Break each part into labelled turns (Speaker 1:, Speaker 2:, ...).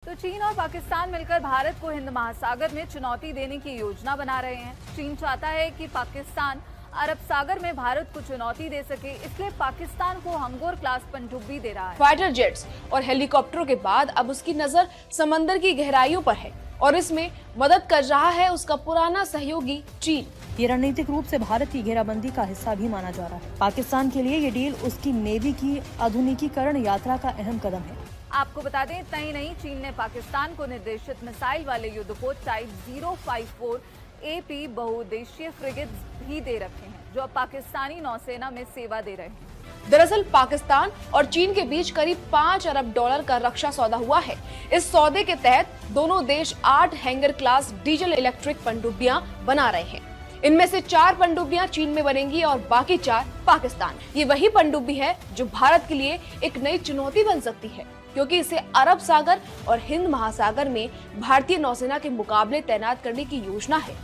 Speaker 1: तो चीन और पाकिस्तान मिलकर भारत को हिंद महासागर में चुनौती देने की योजना बना रहे हैं। चीन चाहता है कि पाकिस्तान अरब सागर में भारत को चुनौती दे सके, इसलिए पाकिस्तान को हंगोर क्लास पनडुब्बी दे रहा है।
Speaker 2: फाइटर जेट्स और हेलीकॉप्टरों के बाद अब उसकी नजर समंदर की गहराइयों पर है और इसमें मदद कर रहा है उसका पुराना सहयोगी चीन।
Speaker 3: ये रणनीतिक रूप से भारत की घेराबंदी का हिस्सा भी माना जा रहा है। पाकिस्तान के लिए ये डील उसकी नेवी की आधुनिकीकरण यात्रा का अहम कदम है।
Speaker 1: आपको बता दें, इतना ही नहीं, चीन ने पाकिस्तान को निर्देशित मिसाइल वाले युद्धपोत टाइप 054 AP बहुउद्देशीय फ्रिगेट्स भी दे रखे हैं, जो अब पाकिस्तानी नौसेना में सेवा दे रहे हैं।
Speaker 2: दरअसल पाकिस्तान और चीन के बीच करीब $5 अरब का रक्षा सौदा हुआ है। इस सौदे के तहत दोनों देश 8 हैंगर क्लास डीजल इलेक्ट्रिक पनडुब्बियां बना रहे हैं। इनमें से 4 पनडुब्बियां चीन में बनेंगी और बाकी 4 पाकिस्तान। ये वही पनडुब्बी है जो भारत के लिए एक नई चुनौती बन सकती है, क्योंकि इसे अरब सागर और हिंद महासागर में भारतीय नौसेना के मुकाबले तैनात करने की योजना है।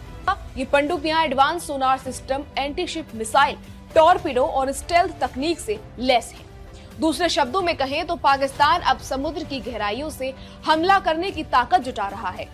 Speaker 2: ये पनडुब्बियां advance sonar system, anti ship missile, torpedo और स्टेल्थ तकनीक से लैस है। दूसरे शब्दों में कहें तो पाकिस्तान अब समुद्र की गहराइयों से हमला करने की ताकत जुटा रहा है।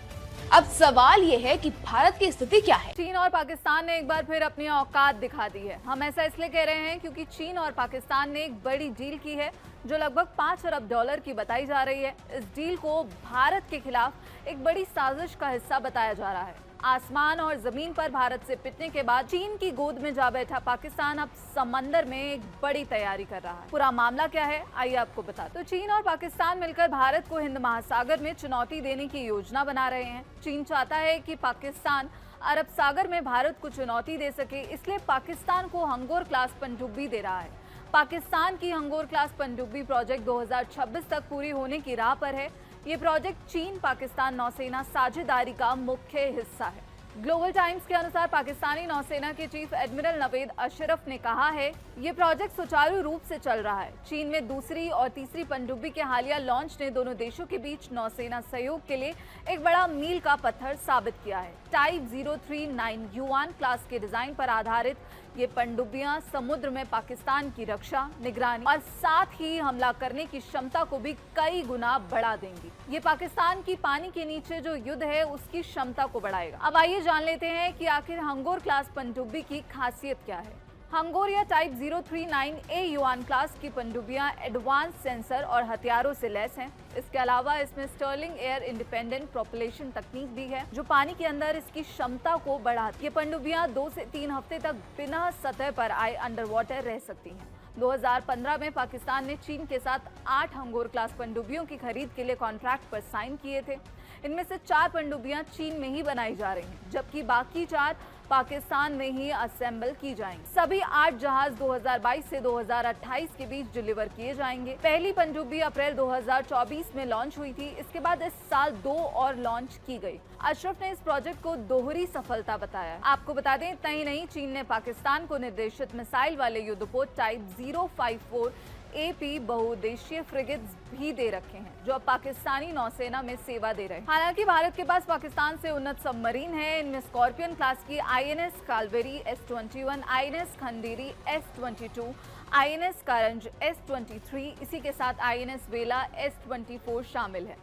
Speaker 2: अब सवाल ये है कि भारत की स्थिति क्या है।
Speaker 1: चीन और पाकिस्तान ने एक बार फिर अपनी औकात दिखा दी है। हम ऐसा इसलिए कह रहे हैं क्योंकि चीन और पाकिस्तान ने एक बड़ी डील की है जो लगभग $5 अरब की बताई जा रही है। इस डील को भारत के खिलाफ एक बड़ी साजिश का हिस्सा बताया जा रहा है। आसमान और जमीन पर भारत से पिटने के बाद चीन की गोद में जा बैठा पाकिस्तान अब समंदर में एक बड़ी तैयारी कर रहा है। पूरा मामला क्या है, आइए आपको बता। तो चीन और पाकिस्तान मिलकर भारत को हिंद महासागर में चुनौती देने की योजना बना रहे हैं। चीन चाहता है कि पाकिस्तान अरब सागर में भारत को चुनौती दे सके, इसलिए पाकिस्तान को हंगोर क्लास पनडुब्बी दे रहा है। पाकिस्तान की हंगोर क्लास पनडुब्बी प्रोजेक्ट 2026 तक पूरी होने की राह पर है। ये प्रोजेक्ट चीन पाकिस्तान नौसेना साझेदारी का मुख्य हिस्सा है। ग्लोबल टाइम्स के अनुसार पाकिस्तानी नौसेना के चीफ एडमिरल नवेद अशरफ ने कहा है, ये प्रोजेक्ट सुचारू रूप से चल रहा है। चीन में दूसरी और तीसरी पनडुब्बी के हालिया लॉन्च ने दोनों देशों के बीच नौसेना सहयोग के लिए एक बड़ा मील का पत्थर साबित किया है। टाइप 039 युआन क्लास के डिजाइन पर आधारित ये पनडुब्बियां समुद्र में पाकिस्तान की रक्षा, निगरानी और साथ ही हमला करने की क्षमता को भी कई गुना बढ़ा देंगी। ये पाकिस्तान की पानी के नीचे जो युद्ध है उसकी क्षमता को बढ़ाएगा। अब आइए जान लेते हैं कि आखिर हंगोर क्लास पनडुब्बी की खासियत क्या है। हंगोर या टाइप 039A युआन क्लास की पनडुब्बियां एडवांस सेंसर और हथियारों से लैस हैं। इसके अलावा इसमें स्टर्लिंग एयर इंडिपेंडेंट प्रोपल्शन तकनीक भी है, जो पानी के अंदर इसकी क्षमता को बढ़ाती है। ये पनडुब्बियां 2 से 3 हफ्ते तक बिना सतह पर आए अंडर वाटर रह सकती हैं। 2015 में पाकिस्तान ने चीन के साथ 8 हंगोर क्लास पनडुब्बियों की खरीद के लिए कॉन्ट्रैक्ट पर साइन किए थे। इनमें से 4 पनडुब्बियां चीन में ही बनाई जा रही हैं, जबकि बाकी 4 पाकिस्तान में ही असेंबल की जाएंगी। सभी 8 जहाज 2022 से 2028 के बीच डिलीवर किए जाएंगे। पहली पनडुब्बी अप्रैल 2024 में लॉन्च हुई थी। इसके बाद इस साल 2 और लॉन्च की गई। अशरफ ने इस प्रोजेक्ट को दोहरी सफलता बताया। आपको बता दें, इतना ही नहीं, चीन ने पाकिस्तान को निर्देशित मिसाइल वाले युद्धपोत टाइप 054 AP बहुउद्देशीय फ्रिगेट्स भी दे रखे हैं, जो अब पाकिस्तानी नौसेना में सेवा दे रहे हैं। हालांकि भारत के पास पाकिस्तान से उन्नत सबमरीन है। इनमें स्कॉर्पियन क्लास की INS Kalvari S21, INS Khanderi S22, INS Karanj S23, इसी के साथ INS वेला S24 शामिल है।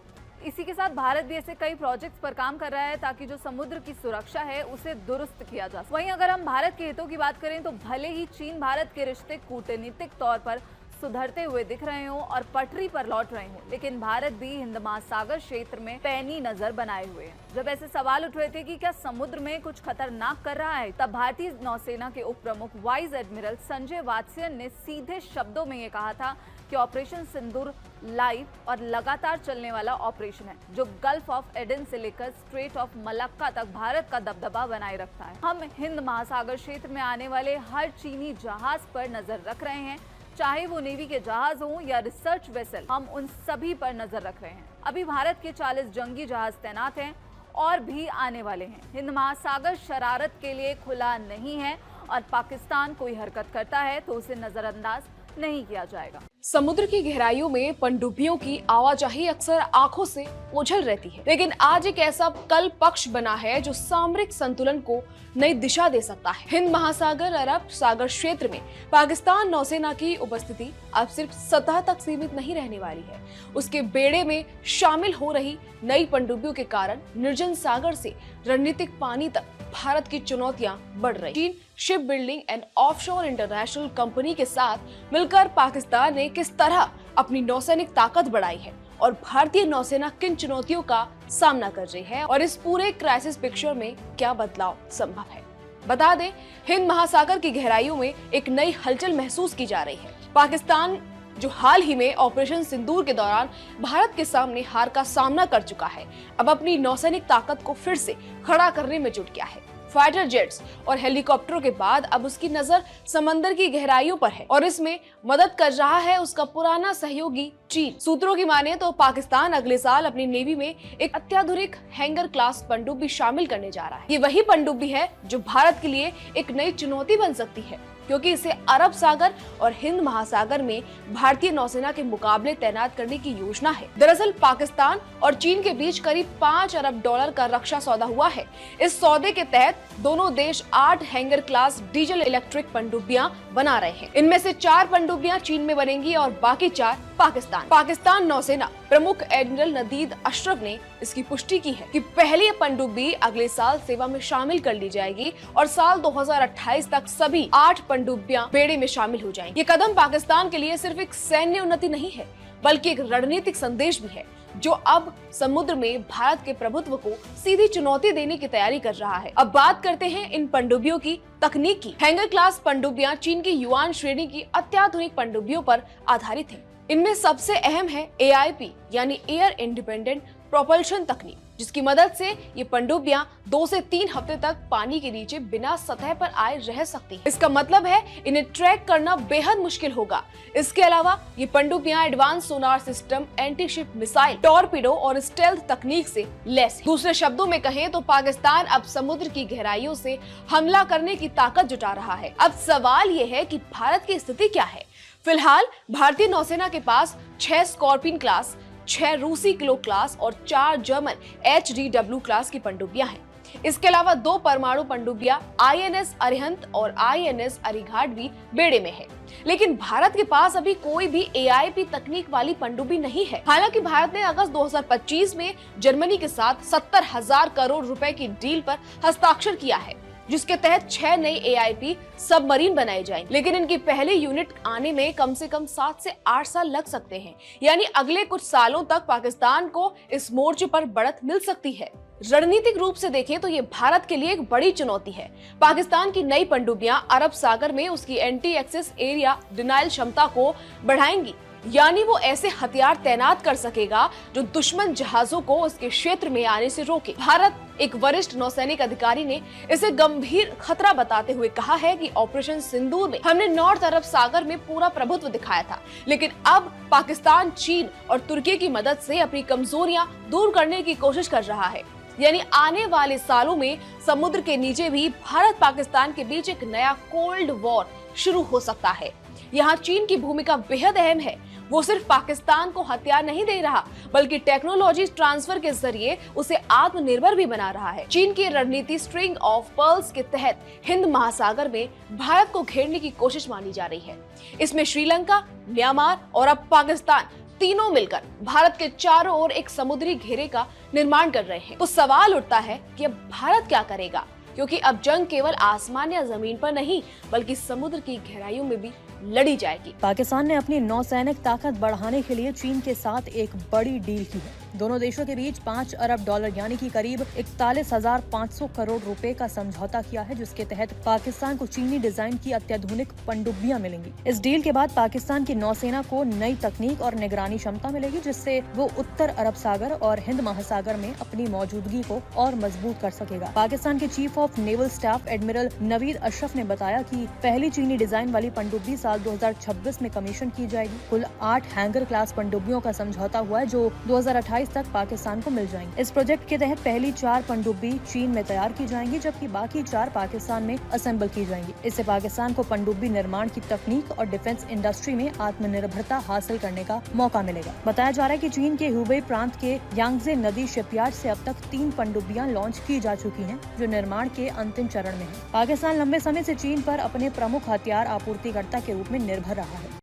Speaker 1: इसी के साथ भारत भी ऐसे कई प्रोजेक्ट्स पर काम कर रहा है ताकि जो समुद्र की सुरक्षा है उसे दुरुस्त किया जा सके। वहीं अगर हम भारत के हितों की बात करें तो भले ही चीन भारत के रिश्ते कूटनीतिक तौर पर सुधरते हुए दिख रहे हों और पटरी पर लौट रहे हों, लेकिन भारत भी हिंद महासागर क्षेत्र में पैनी नजर बनाए हुए है। जब ऐसे सवाल उठ रहे थे कि क्या समुद्र में कुछ खतरनाक कर रहा है, तब भारतीय नौसेना के उप प्रमुख वाइस एडमिरल संजय वात्स्यन ने सीधे शब्दों में ये कहा था कि ऑपरेशन सिंदूर लाइव और लगातार चलने वाला ऑपरेशन है, जो गल्फ ऑफ एडन से लेकर स्ट्रेट ऑफ मलक्का तक भारत का दबदबा बनाए रखता है। हम हिंद महासागर क्षेत्र में आने वाले हर चीनी जहाज पर नजर रख रहे हैं, चाहे वो नेवी के जहाज हों या रिसर्च वेसल, हम उन सभी पर नजर रख रहे हैं। अभी भारत के 40 जंगी जहाज तैनात हैं और भी आने वाले हैं। हिंद महासागर शरारत के लिए खुला नहीं है और पाकिस्तान कोई हरकत करता है तो उसे नजरअंदाज नहीं किया जाएगा।
Speaker 2: समुद्र की गहराइयों में पनडुब्बियों की आवाजाही अक्सर आंखों से ओझल रहती है, लेकिन आज एक ऐसा कल पक्ष बना है जो सामरिक संतुलन को नई दिशा दे सकता है। हिंद महासागर अरब सागर क्षेत्र में पाकिस्तान नौसेना की उपस्थिति अब सिर्फ सतह तक सीमित नहीं रहने वाली है। उसके बेड़े में शामिल हो रही नई पनडुब्बियों के कारण निर्जन सागर से रणनीतिक पानी तक भारत की चुनौतियां बढ़ रही। चीन ship building and offshore international company के साथ मिलकर पाकिस्तान ने किस तरह अपनी नौसैनिक ताकत बढ़ाई है और भारतीय नौसेना किन चुनौतियों का सामना कर रही है और इस पूरे क्राइसिस पिक्चर में क्या बदलाव संभव है। बता दें, हिंद महासागर की गहराइयों में एक नई हलचल महसूस की जा रही है। पाकिस्तान जो हाल ही में ऑपरेशन सिंदूर के दौरान भारत के सामने हार का सामना कर चुका है, अब अपनी नौसैनिक ताकत को फिर से खड़ा करने में जुट गया है। फाइटर जेट्स और हेलीकॉप्टरों के बाद अब उसकी नजर समंदर की गहराइयों पर है और इसमें मदद कर रहा है उसका पुराना सहयोगी चीन। सूत्रों की माने तो पाकिस्तान अगले साल अपनी नेवी में एक अत्याधुनिक हैंगर क्लास पनडुब्बी शामिल करने जा रहा है। ये वही पनडुब्बी है जो भारत के लिए एक नई चुनौती बन सकती है, क्योंकि इसे अरब सागर और हिंद महासागर में भारतीय नौसेना के मुकाबले तैनात करने की योजना है। दरअसल पाकिस्तान और चीन के बीच करीब $5 अरब का रक्षा सौदा हुआ है। इस सौदे के तहत दोनों देश 8 हैंगर क्लास डीजल इलेक्ट्रिक पनडुब्बियां बना रहे हैं। इनमें से 4 पनडुब्बियां चीन में बनेंगी और बाकी 4 पाकिस्तान नौसेना प्रमुख एडमिरल नदीद अशरफ ने इसकी पुष्टि की है कि पहली पनडुब्बी अगले साल सेवा में शामिल कर ली जाएगी और साल 2028 तक सभी 8 पनडुब्बियां बेड़े में शामिल हो जाएंगी। ये कदम पाकिस्तान के लिए सिर्फ एक सैन्य उन्नति नहीं है, बल्कि एक रणनीतिक संदेश भी है जो अब समुद्र में भारत के प्रभुत्व को सीधी चुनौती देने की तैयारी कर रहा है। अब बात करते हैं इन पनडुब्बियों की तकनीक की। हैंगर क्लास पनडुब्बियां चीन की युआन श्रेणी की अत्याधुनिक पनडुब्बियों पर आधारित है। इनमें सबसे अहम है AIP यानी एयर इंडिपेंडेंट प्रोपल्शन तकनीक, जिसकी मदद से ये पनडुब्बियां 2 से 3 हफ्ते तक पानी के नीचे बिना सतह पर आए रह सकती हैं। इसका मतलब है इन्हें ट्रैक करना बेहद मुश्किल होगा। इसके अलावा ये पनडुब्बियां advance sonar system, anti ship missile, torpedo और स्टेल्थ तकनीक से लैस है। दूसरे शब्दों में कहें तो पाकिस्तान अब समुद्र की गहराइयों से हमला करने की ताकत जुटा रहा है। अब सवाल ये है कि भारत की स्थिति क्या है। फिलहाल भारतीय नौसेना के पास 6 स्कॉर्पियन क्लास, 6 रूसी किलो क्लास और 4 जर्मन HDW क्लास की पनडुब्बियां हैं। इसके अलावा 2 परमाणु पनडुब्बियां INS अरिहंत और INS अरिघाट भी बेड़े में है। लेकिन भारत के पास अभी कोई भी AIP तकनीक वाली पनडुब्बी नहीं है। हालांकि भारत ने अगस्त 2025 में जर्मनी के साथ 70,000 करोड़ रुपए की डील पर हस्ताक्षर किया है, जिसके तहत 6 नए AIP सबमरीन बनाए जाएंगे। लेकिन इनकी पहली यूनिट आने में कम से कम 7 से 8 साल लग सकते हैं, यानी अगले कुछ सालों तक पाकिस्तान को इस मोर्चे पर बढ़त मिल सकती है। रणनीतिक रूप से देखें तो ये भारत के लिए एक बड़ी चुनौती है। पाकिस्तान की नई पनडुब्बियां अरब सागर में उसकी एंटी एक्सेस एरिया डिनाइल क्षमता को बढ़ाएंगी, यानी वो ऐसे हथियार तैनात कर सकेगा जो दुश्मन जहाजों को उसके क्षेत्र में आने से रोके। भारत एक वरिष्ठ नौसैनिक अधिकारी ने इसे गंभीर खतरा बताते हुए कहा है कि ऑपरेशन सिंदूर में हमने नॉर्थ अरब सागर में पूरा प्रभुत्व दिखाया था, लेकिन अब पाकिस्तान चीन और तुर्की की मदद से अपनी कमजोरियां दूर करने की कोशिश कर रहा है। यानी आने वाले सालों में समुद्र के नीचे भी भारत पाकिस्तान के बीच एक नया कोल्ड वॉर शुरू हो सकता है। यहाँ चीन की भूमिका बेहद अहम है। वो सिर्फ पाकिस्तान को हथियार नहीं दे रहा, बल्कि टेक्नोलॉजी ट्रांसफर के जरिए उसे आत्मनिर्भर भी बना रहा है। चीन की रणनीति स्ट्रिंग ऑफ पर्ल्स के तहत हिंद महासागर में भारत को घेरने की कोशिश मानी जा रही है। इसमें श्रीलंका, म्यांमार और अब पाकिस्तान तीनों मिलकर भारत के चारों ओर एक समुद्री घेरे का निर्माण कर रहे हैं। तो सवाल उठता है कि अब भारत क्या करेगा, क्योंकि अब जंग केवल आसमान या जमीन पर नहीं, बल्कि समुद्र की गहराइयों में भी लड़ी जाएगी।
Speaker 3: पाकिस्तान ने अपनी नौसैनिक ताकत बढ़ाने के लिए चीन के साथ एक बड़ी डील की है। दोनों देशों के बीच $5 अरब यानी कि करीब 41,500 करोड़ रुपए का समझौता किया है, जिसके तहत पाकिस्तान को चीनी डिजाइन की अत्याधुनिक पनडुब्बियां मिलेंगी। इस डील के बाद पाकिस्तान की नौसेना को नई तकनीक और निगरानी क्षमता मिलेगी, जिससे वो उत्तर अरब सागर और हिंद महासागर में अपनी मौजूदगी को और मजबूत कर सकेगा। पाकिस्तान के chief of naval staff admiral Naveed Ashraf ने बताया कि पहली चीनी डिजाइन वाली पनडुब्बी साल 2026 में कमीशन की जाएगी। कुल 8 हैंगर क्लास पनडुब्बियों का समझौता हुआ है जो 2028 तक पाकिस्तान को मिल जाएंगी। इस प्रोजेक्ट के तहत पहली 4 पनडुब्बी चीन में तैयार की जाएंगी, जबकि बाकी 4 पाकिस्तान में असेंबल की जाएंगी। इससे पाकिस्तान को पनडुब्बी निर्माण की तकनीक और डिफेंस इंडस्ट्री में आत्मनिर्भरता हासिल करने का मौका मिलेगा। बताया जा रहा है कि चीन के हुबेई प्रांत के यांगजे नदी शिपयार्ड से अब तक 3 पनडुब्बियां लॉन्च की जा चुकी हैं, जो निर्माण के अंतिम चरण में है। पाकिस्तान लंबे समय से चीन पर अपने प्रमुख हथियार आपूर्तिकर्ता के रूप में निर्भर रहा है।